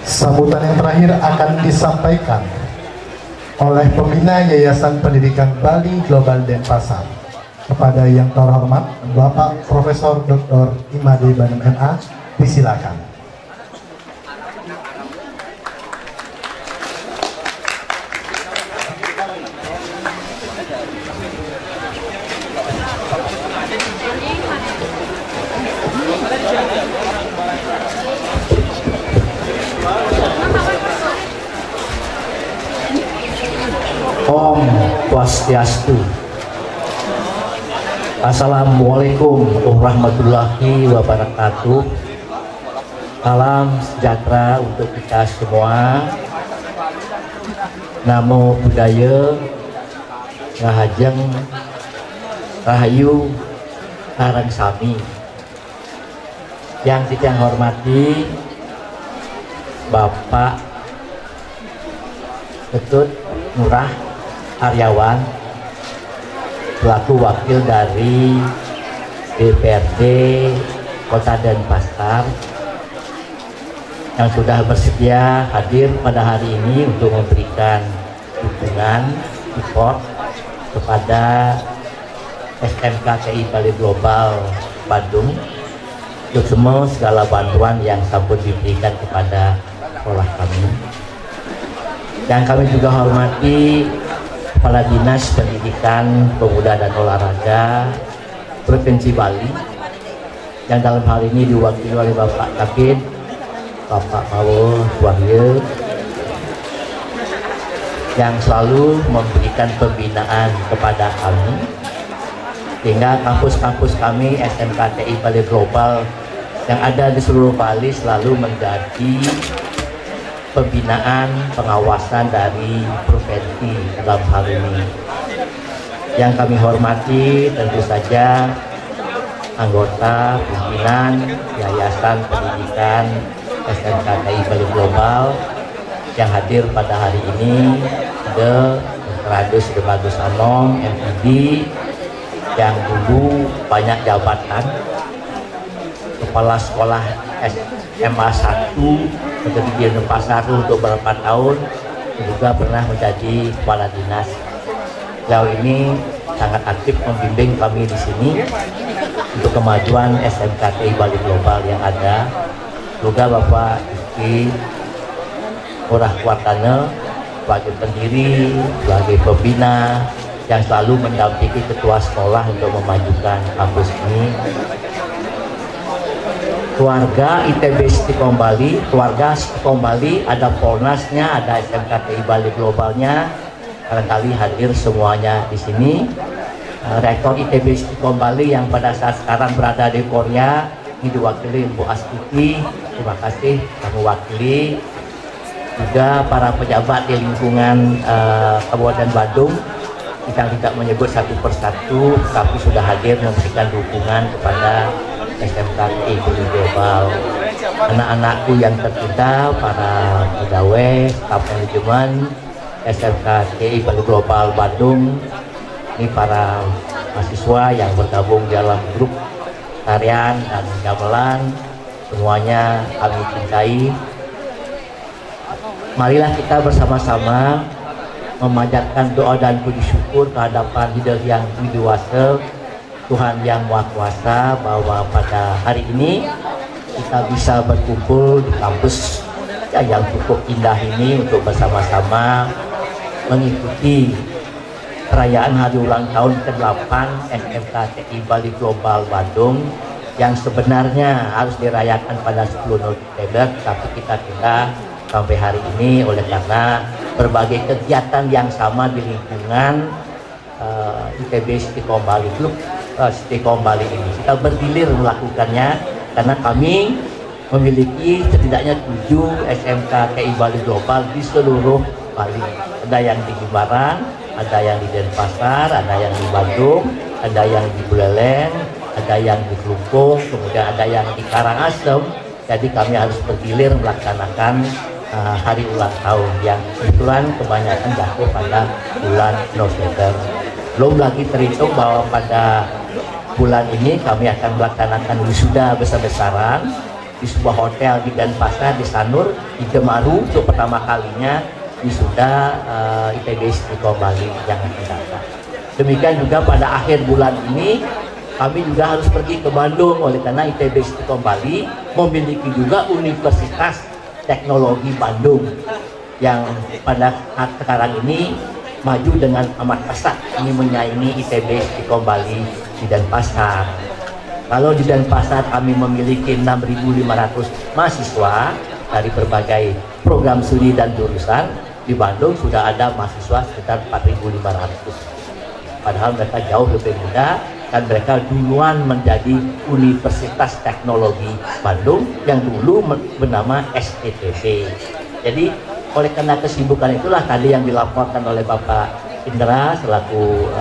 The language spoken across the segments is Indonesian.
Sambutan yang terakhir akan disampaikan oleh pembina Yayasan Pendidikan Bali Global Denpasar kepada yang terhormat Bapak Profesor Dr. Imade Banum MA, disilakan. Om Swastiastu. Assalamualaikum warahmatullahi wabarakatuh. Salam sejahtera untuk kita semua. Namo Buddhaya, Rahajeng, Rahayu, Sareng Sami. Yang kita hormati Bapak Ketut Murah Aryawan selaku wakil dari DPRD Kota Denpasar yang sudah bersedia hadir pada hari ini untuk memberikan dukungan support kepada SMK TI Bali Global Bandung untuk semua segala bantuan yang sanggup diberikan kepada sekolah kami. Yang kami juga hormati Kepala Dinas Pendidikan, Pemuda dan Olahraga Provinsi Bali yang dalam hal ini diwakili oleh Bapak Kabid, Bapak Mawo Wahyu, yang selalu memberikan pembinaan kepada kami sehingga kampus-kampus kami SMK TI Bali Global yang ada di seluruh Bali selalu menjadi pembinaan pengawasan dari provinsi dalam hal ini. Yang kami hormati tentu saja anggota pimpinan Yayasan Pendidikan SMK TI Bali Global yang hadir pada hari ini, The Radus De Bagus Anom MPD yang dulu banyak jabatan, Kepala Sekolah SMA 1 menjadi di Denpasar untuk beberapa tahun, juga pernah menjadi kepala dinas. Sejauh ini sangat aktif membimbing kami di sini untuk kemajuan SMK TI Bali Global yang ada. Juga Bapak Iski Murah Kuartane sebagai pendiri, sebagai pembina yang selalu mendampingi ketua sekolah untuk memajukan kampus ini. Keluarga ITB Stikom Bali, keluarga Stikom Bali, ada Polnasnya, ada SMK TI Bali Globalnya, barangkali hadir semuanya di sini. Rektor ITB Stikom Bali yang pada saat sekarang berada di Korea, ini diwakili Bu Astuti, terima kasih kamu wakili. Juga para pejabat di lingkungan Kabupaten Bandung, kita tidak menyebut satu persatu, tapi sudah hadir memberikan dukungan kepada SMK TI Bali Global. Anak-anakku yang tercinta, para pegawai, staf manajemen SMK TI Bali Global Bandung, ini para mahasiswa yang bergabung dalam grup tarian dan gamelan, semuanya kami cintai. Marilah kita bersama-sama memanjatkan doa dan puji syukur kehadapan Hidup yang Widiwasa, Tuhan yang Maha Kuasa, bahwa pada hari ini kita bisa berkumpul di kampus yang cukup indah ini untuk bersama-sama mengikuti perayaan hari ulang tahun ke-8 SMK TI Bali Global Bandung yang sebenarnya harus dirayakan pada 10 November, tapi kita tunda sampai hari ini oleh karena berbagai kegiatan yang sama di lingkungan ITB Stikom Bali Klub Stikom Bali ini. Kita bergilir melakukannya karena kami memiliki setidaknya 7 SMK TI Bali Global di seluruh Bali. Ada yang di Jimbaran, ada yang di Denpasar, ada yang di Bandung, ada yang di Buleleng, ada yang di Klungkung, kemudian ada yang di Karangasem. Jadi kami harus bergilir melaksanakan hari ulang tahun yang kebetulan kebanyakan jatuh pada bulan November. Belum lagi terhitung bahwa pada bulan ini kami akan melaksanakan wisuda besar-besaran di sebuah hotel di Denpasar, di Sanur, di Jemaru untuk pertama kalinya wisuda ITB Istiqomah Bali yang akan datang. Demikian juga pada akhir bulan ini kami juga harus pergi ke Bandung, oleh karena ITB Istiqomah Bali memiliki juga Universitas Teknologi Bandung yang pada sekarang ini maju dengan amat pesat, ini menyaingi ITB Istiqomah Bali di Denpasar. Kalau di Denpasar kami memiliki 6.500 mahasiswa dari berbagai program studi dan jurusan, di Bandung sudah ada mahasiswa sekitar 4.500. Padahal mereka jauh lebih muda dan mereka duluan menjadi Universitas Teknologi Bandung yang dulu bernama STTB. Jadi oleh karena kesibukan itulah tadi yang dilaporkan oleh Bapak Indra selaku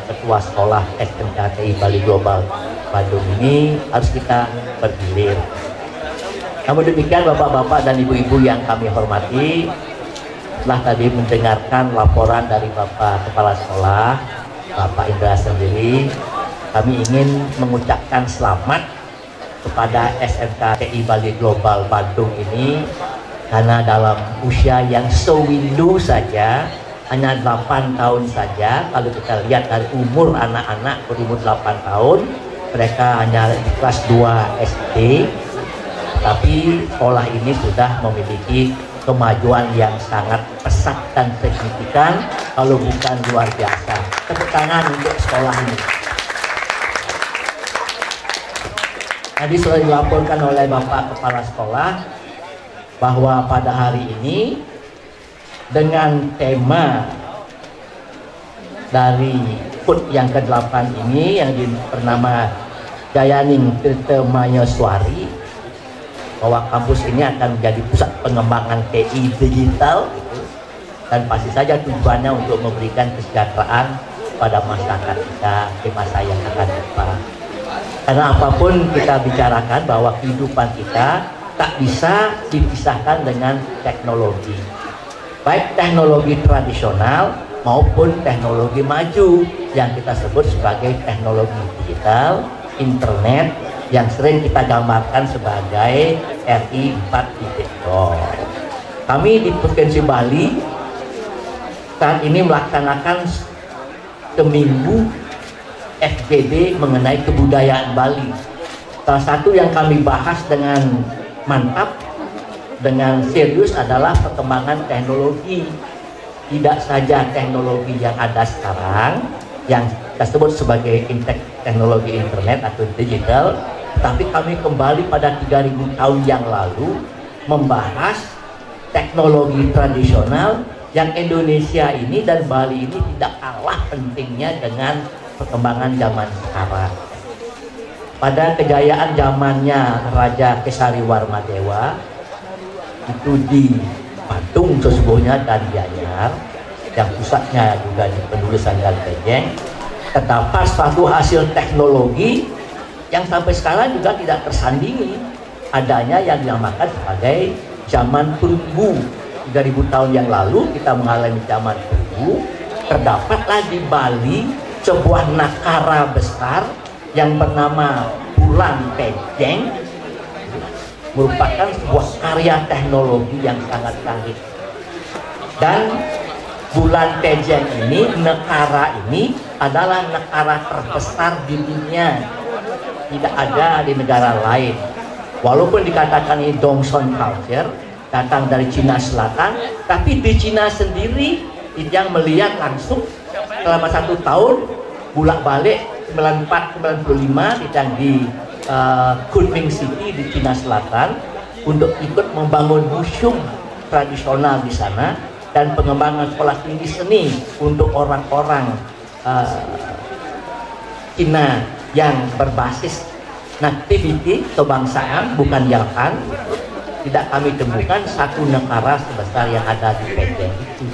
Ketua Sekolah SMK TI Bali Global Bandung ini harus kita bergilir. Namun demikian Bapak-bapak dan Ibu-ibu yang kami hormati, setelah tadi mendengarkan laporan dari Bapak Kepala Sekolah, Bapak Indra sendiri, kami ingin mengucapkan selamat kepada SMK TI Bali Global Bandung ini, karena dalam usia yang sewindu saja, hanya 8 tahun saja, kalau kita lihat dari umur anak-anak berumur 8 tahun, mereka hanya di kelas 2 SD, tapi sekolah ini sudah memiliki kemajuan yang sangat pesat dan signifikan, kalau bukan luar biasa. Tepuk tangan untuk sekolah ini. Tadi sudah dilaporkan oleh Bapak Kepala Sekolah bahwa pada hari ini dengan tema dari HUT yang ke-8 ini yang bernama Jayaning Tirta Mayaswari, bahwa kampus ini akan menjadi pusat pengembangan TI digital dan pasti saja tujuannya untuk memberikan kesejahteraan pada masyarakat kita di masa yang akan datang. Karena apapun kita bicarakan bahwa kehidupan kita tak bisa dipisahkan dengan teknologi, baik teknologi tradisional maupun teknologi maju yang kita sebut sebagai teknologi digital, internet, yang sering kita gambarkan sebagai RI 4.0. Kami di Provinsi Bali saat ini melaksanakan seminggu FGD mengenai kebudayaan Bali. Salah satu yang kami bahas dengan mantap, dengan serius adalah perkembangan teknologi. Tidak saja teknologi yang ada sekarang, yang kita sebut sebagai teknologi internet atau digital, tapi kami kembali pada 3000 tahun yang lalu membahas teknologi tradisional yang Indonesia ini dan Bali ini tidak kalah pentingnya dengan perkembangan zaman sekarang. Pada kejayaan zamannya Raja Kesariwarmadewa itu di Patung sesungguhnya dan Gianyar, yang pusatnya juga di penulisan dan Pejeng, terdapat suatu hasil teknologi yang sampai sekarang juga tidak tersandingi, adanya yang dinamakan sebagai zaman perunggu. 3000 tahun yang lalu kita mengalami zaman perunggu. Terdapatlah di Bali sebuah nakara besar yang bernama Bulan Pejeng, merupakan sebuah karya teknologi yang sangat canggih. Dan Bulan Pejeng ini, nakara ini adalah nakara terbesar di dunia. Tidak ada di negara lain. Walaupun dikatakan ini Dongson culture, datang dari Cina Selatan, tapi di Cina sendiri yang melihat langsung selama 1 tahun bolak-balik 94-95 di Kunming City di Cina Selatan untuk ikut membangun museum tradisional di sana dan pengembangan sekolah tinggi seni untuk orang-orang Cina yang berbasis nativity kebangsaan, bukan Javan. Tidak kami temukan satu negara sebesar yang ada di Pejeng itu.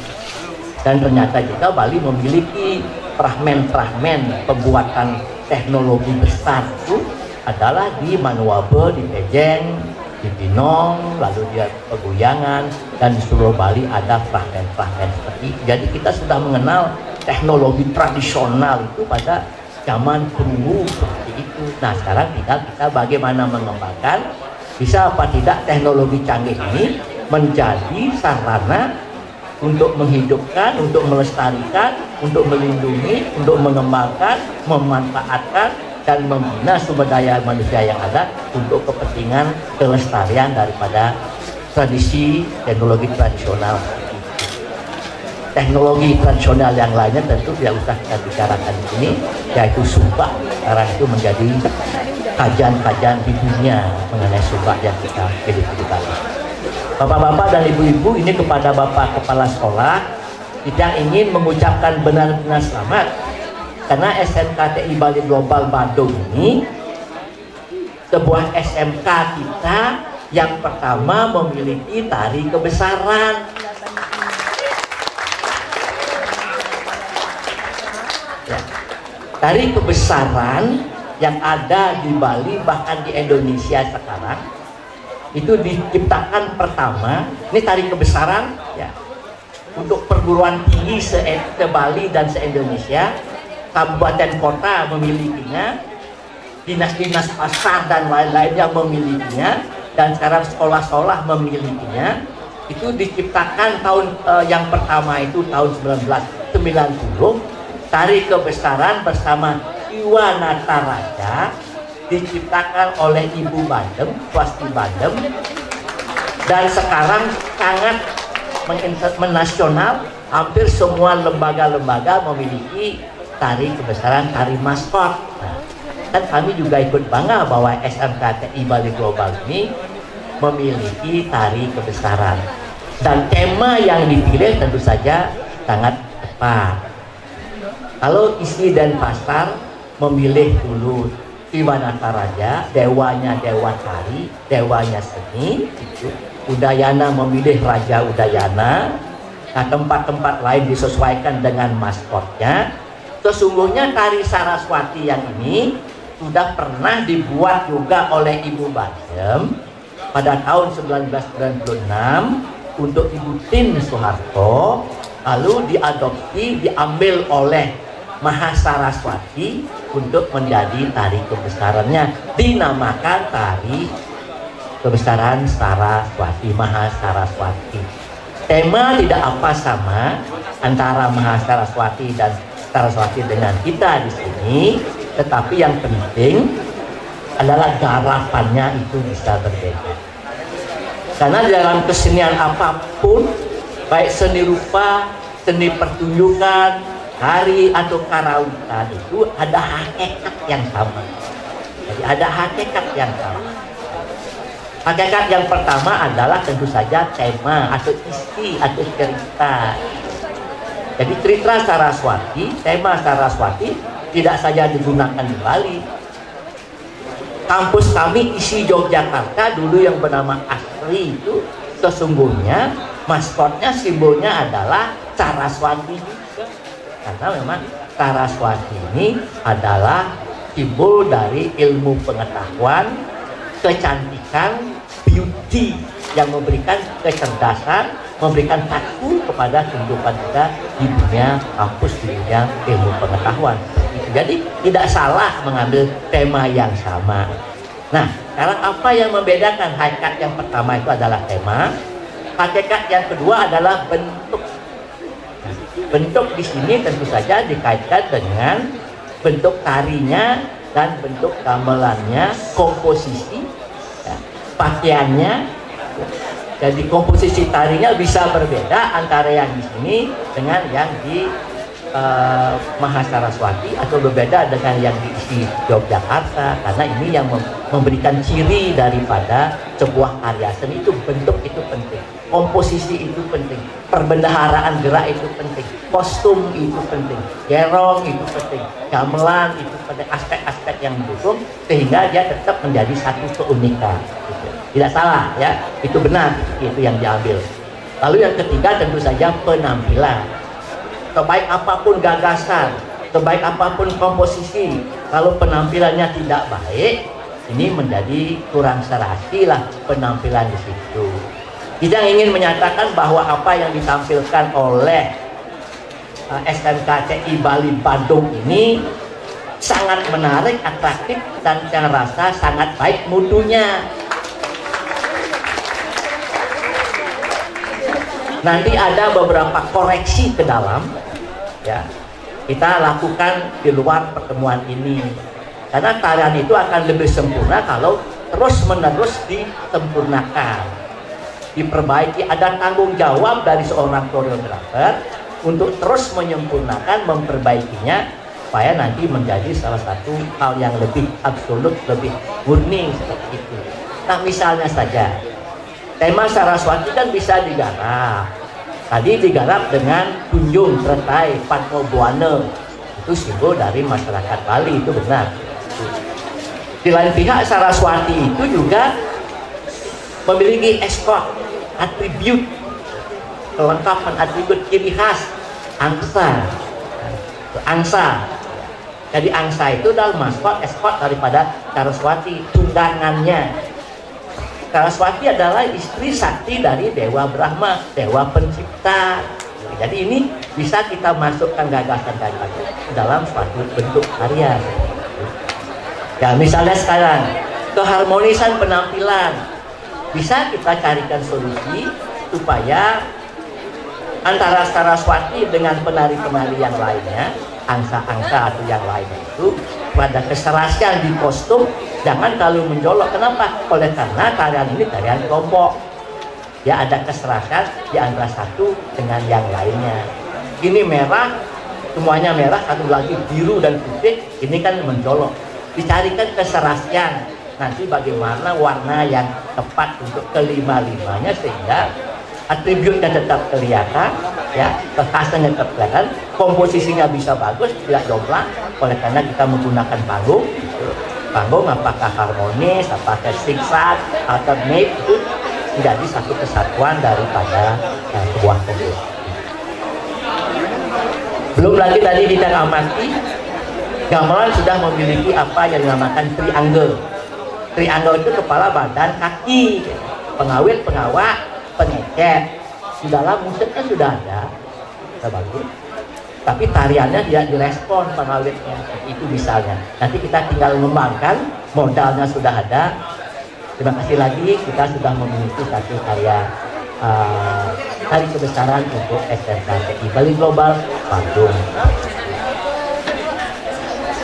Dan ternyata juga Bali memiliki fragmen-fragmen pembuatan teknologi besar itu adalah di Manuabe, di Pejeng, di Binong, lalu di Peguyangan, dan di seluruh Bali ada fragmen-fragmen seperti itu. Jadi kita sudah mengenal teknologi tradisional itu pada zaman perunggu seperti itu. Nah sekarang tinggal kita bagaimana mengembangkan bisa apa tidak teknologi canggih ini menjadi sarana untuk menghidupkan, untuk melestarikan, untuk melindungi, untuk mengembangkan, memanfaatkan, dan membina sumber daya manusia yang ada untuk kepentingan kelestarian daripada tradisi teknologi tradisional. Teknologi tradisional yang lainnya tentu tidak usah kita bicarakan di sini, yaitu sumpah. Sekarang itu menjadi kajian-kajian di dunia mengenai sumpah yang kita miliki. Bapak-bapak dan ibu-ibu, ini kepada Bapak Kepala Sekolah, kita ingin mengucapkan benar-benar selamat karena SMKTI Bali Global Bandung ini sebuah SMK kita yang pertama memiliki tari kebesaran. Ya. Tari kebesaran yang ada di Bali, bahkan di Indonesia sekarang, itu diciptakan pertama, ini tari kebesaran ya, untuk perguruan tinggi se-Bali dan se-Indonesia, kabupaten kota memilikinya, dinas-dinas pasar dan lain-lainnya memilikinya, dan sekarang sekolah-sekolah memilikinya. Itu diciptakan tahun yang pertama itu tahun 1990, tari kebesaran bersama Iwa Nataraja diciptakan oleh Ibu Bandem, Swasti Bandem, dan sekarang sangat menasional. Hampir semua lembaga-lembaga memiliki tari kebesaran, tari maskot. Nah, dan kami juga ikut bangga bahwa SMKTI Bali Global ini memiliki tari kebesaran. Dan tema yang dipilih tentu saja sangat tepat. Kalau Isi dan Pasar memilih dulu Iwa Nataraja, dewanya dewa tari, dewanya seni, itu. Udayana memilih Raja Udayana. Nah, tempat-tempat lain disesuaikan dengan maskotnya. Sesungguhnya tari Saraswati yang ini sudah pernah dibuat juga oleh Ibu Bandem pada tahun 1996 untuk Ibu Tin Soeharto, lalu diadopsi, diambil oleh Maha Saraswati untuk menjadi tari kebesarannya, dinamakan tari kebesaran Saraswati, Maha Saraswati. Tema tidak apa sama antara Maha Saraswati dan Saraswati dengan kita di sini, tetapi yang penting adalah garapannya itu bisa berbeda. Karena dalam kesenian apapun, baik seni rupa, seni pertunjukan, hari atau karawitan, itu ada hakikat yang sama. Jadi ada hakikat yang sama. Hakikat yang pertama adalah tentu saja tema atau isi atau cerita. Jadi cerita Saraswati, tema Saraswati tidak saja digunakan di Bali. Kampus kami Isi Yogyakarta dulu yang bernama Asri itu sesungguhnya maskotnya, simbolnya adalah Saraswati. Karena memang Saraswati ini adalah simbol dari ilmu pengetahuan, kecantikan, beauty yang memberikan kecerdasan, memberikan takut kepada kehidupan kita di dunia kampus, di dunia ilmu pengetahuan. Jadi tidak salah mengambil tema yang sama. Nah, sekarang apa yang membedakan? Hakikat yang pertama itu adalah tema. Hakikat yang kedua adalah bentuk. Bentuk di sini tentu saja dikaitkan dengan bentuk tarinya dan bentuk gamelannya, komposisi, ya, pakaiannya. Jadi komposisi tarinya bisa berbeda antara yang di sini dengan yang di Maha Saraswati, atau berbeda dengan yang diisi Yogyakarta, karena ini yang memberikan ciri daripada sebuah karya seni. Itu bentuk itu penting, komposisi itu penting, perbendaharaan gerak itu penting, kostum itu penting, gerong itu penting, gamelan itu penting, aspek-aspek yang mendukung sehingga dia tetap menjadi satu keunikan. Tidak salah ya, itu benar, itu yang diambil. Lalu yang ketiga tentu saja penampilan. Sebaik apapun gagasan, sebaik apapun komposisi, kalau penampilannya tidak baik, ini menjadi kurang serasi lah penampilan di situ. Kita ingin menyatakan bahwa apa yang ditampilkan oleh SMKTI Bali Bandung ini sangat menarik, atraktif, dan saya rasa sangat baik mutunya. Nanti ada beberapa koreksi ke dalam, ya. Kita lakukan di luar pertemuan ini. Karena tarian itu akan lebih sempurna kalau terus-menerus disempurnakan, diperbaiki. Ada tanggung jawab dari seorang koreografer untuk terus menyempurnakan, memperbaikinya, supaya nanti menjadi salah satu hal yang lebih absolut, lebih murni seperti itu. Nah, misalnya saja tema Saraswati kan bisa digarap. Tadi digarap dengan kunjung tretai Patmo Buana, itu simbol dari masyarakat Bali, itu benar. Di lain pihak Saraswati itu juga memiliki escort, atribut, kelengkapan atribut ciri khas angsa. Angsa. Jadi angsa itu adalah maskot, escort daripada Saraswati, tundangannya. Saraswati adalah istri sakti dari Dewa Brahma, Dewa Pencipta. Jadi ini bisa kita masukkan gagasan-gagasan dalam suatu bentuk karya. Ya, misalnya sekarang keharmonisan penampilan, bisa kita carikan solusi supaya antara Saraswati dengan penari-penari yang lainnya, angsa-angsa atau yang lainnya itu pada keserasian di kostum jangan terlalu menjolok. Kenapa? Oleh karena tarian ini tarian kelompok, ya, ada keserasian di antara satu dengan yang lainnya. Ini merah, semuanya merah, satu lagi biru dan putih, ini kan menjolok. Dicarikan keserasian, nanti bagaimana warna yang tepat untuk kelima-limanya sehingga atributnya tetap kelihatan, ya, kekhasannya tetap kelihatan, komposisinya bisa bagus, tidak jomplang. Oleh karena kita menggunakan panggung, panggung apakah harmonis, apakah zigzag, alternate, itu menjadi satu kesatuan daripada sebuah komposisi. Belum lagi tadi kita amati, gamelan sudah memiliki apa yang dinamakan triangle. Triangle itu kepala, badan, kaki, pengawit, pengawak, pengecek. Di dalam musiknya sudah ada, sudah bagus. Tapi tariannya tidak direspon pengawitnya, itu misalnya. Nanti kita tinggal mengembangkan, modalnya sudah ada. Terima kasih lagi, kita sudah memiliki satu karya hari kebesaran untuk SMK TI Bali Global Bandung.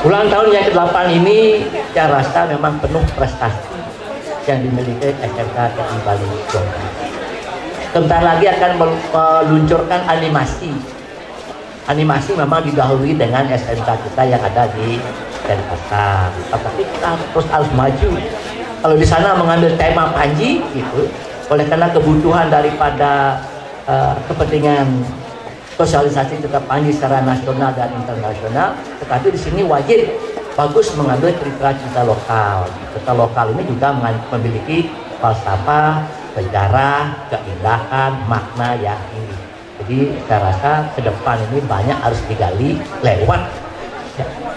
Ulang tahun yang ke-8 ini saya rasa memang penuh prestasi yang dimiliki SMK TI Bali Global. Sebentar lagi akan meluncurkan animasi. Animasi memang didahului dengan SMK kita yang ada di Denpasar. Tapi kita harus maju. Kalau di sana mengambil tema Panji, gitu, oleh karena kebutuhan daripada kepentingan sosialisasi tetap Panji secara nasional dan internasional, tetapi di sini wajib bagus mengambil cerita-cerita lokal. Cerita lokal ini juga memiliki falsafah, sejarah, keindahan, makna yang tinggi. Jadi saya rasa ke depan ini banyak harus digali lewat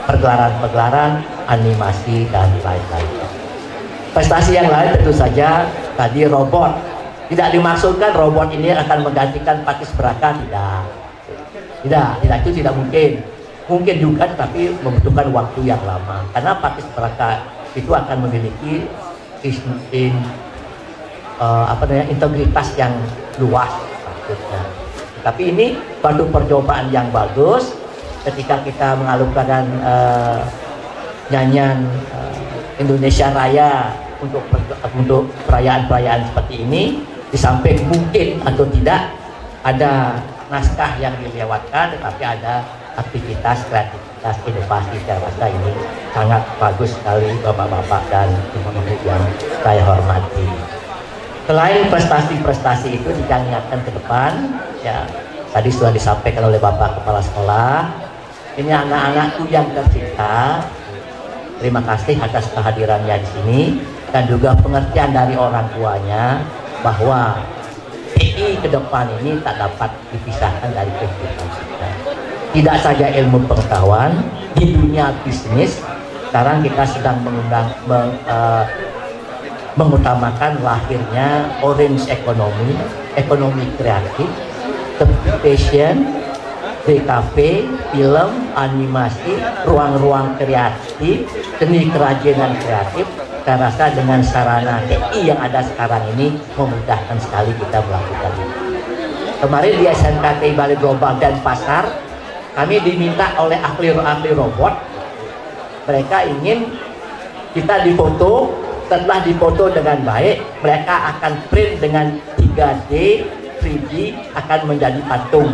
pergelaran-pergelaran, animasi, dan lain-lain. Prestasi yang lain tentu saja tadi robot. Tidak dimaksudkan robot ini akan menggantikan Pakis Braka, tidak, itu tidak mungkin. Mungkin juga, tapi membutuhkan waktu yang lama. Karena Pakis Braka itu akan memiliki integritas yang luas maksudnya. Tapi ini suatu percobaan yang bagus ketika kita mengalungkan nyanyian Indonesia Raya untuk perayaan-perayaan seperti ini. Di samping mungkin atau tidak ada naskah yang dilewatkan, tetapi ada aktivitas, kreativitas, inovasi. Saya rasa ini sangat bagus sekali bapak-bapak dan ibu-ibu yang saya hormati. Selain prestasi-prestasi itu diingatkan ke depan, ya tadi sudah disampaikan oleh Bapak Kepala Sekolah, ini anak-anakku yang tercinta, terima kasih atas kehadirannya di sini dan juga pengertian dari orang tuanya bahwa TI ke depan ini tak dapat dipisahkan dari kehidupan kita. Tidak saja ilmu pengetahuan, di dunia bisnis sekarang kita sedang mengutamakan lahirnya orange economy, ekonomi kreatif, fashion, DKV, film, animasi, ruang-ruang kreatif, seni kerajinan kreatif. Saya rasa dengan sarana TI yang ada sekarang ini memudahkan sekali kita melakukan itu. Kemarin di SNKTI Bali Global dan Pasar, kami diminta oleh ahli robot, mereka ingin kita difoto. Setelah difoto dengan baik, mereka akan print dengan 3D, 3D akan menjadi patung.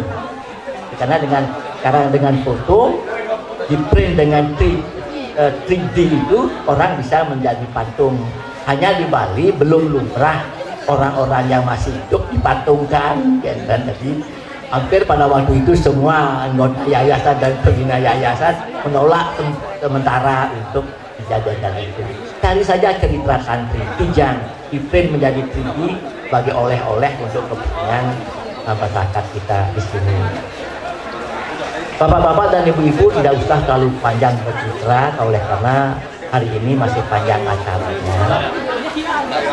Karena dengan foto di print dengan 3D itu orang bisa menjadi patung. Hanya di Bali belum lumrah orang-orang yang masih hidup dipatungkan, dan jadi hampir pada waktu itu semua anggota yayasan dan pembina yayasan menolak sementara untuk dijadikan itu. Cari saja cerita santri, Kijang, di print menjadi 3D bagi oleh-oleh untuk kepentingan masyarakat kita di sini. Bapak-bapak dan ibu-ibu tidak usah terlalu panjang bercerita, oleh karena hari ini masih panjang acaranya.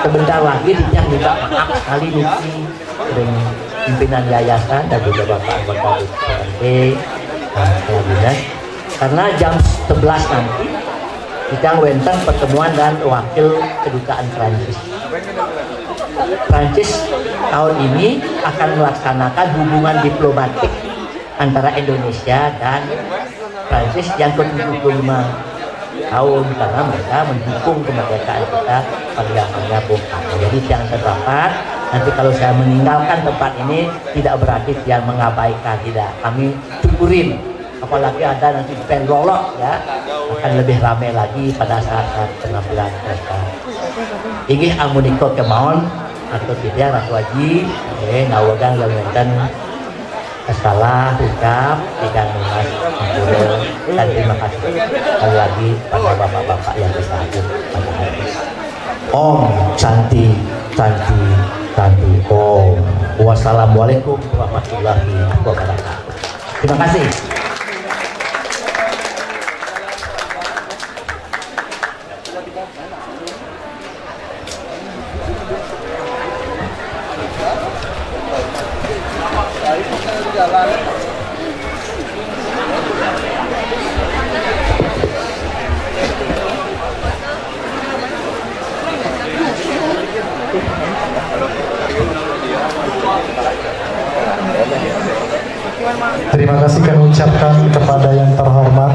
Sebentar lagi Kijang minta maaf sekali Niki dengan pimpinan yayasan dan juga Bapak anggota DPRD dan karena jam 11 nanti Kijang wenten pertemuan dan wakil kedutaan Prancis. Prancis tahun ini akan melaksanakan hubungan diplomatik antara Indonesia dan Prancis yang ke-75 tahun, karena mereka mendukung kemerdekaan kita pada zamannya Bung Karno. Jadi jangan terdapat nanti kalau saya meninggalkan tempat ini tidak berarti dia mengabaikan, tidak. Kami syukurin, apalagi ada nanti band lolok ya, akan lebih ramai lagi pada saat penampilan mereka. Inggih amuniko kemauan atau tidak Ratu Haji, nawagang yang wenten salah ucap tidak lunas dan terima kasih sekali lagi pada bapak-bapak yang bersahabat pada hari ini. Om Santi Santi Santi Om. Wassalamualaikum warahmatullahi wabarakatuh. Terima kasih. Terima kasih kami ucapkan kepada yang terhormat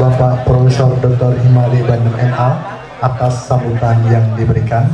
Bapak Profesor Dr. Himade Bandung MA atas sambutan yang diberikan.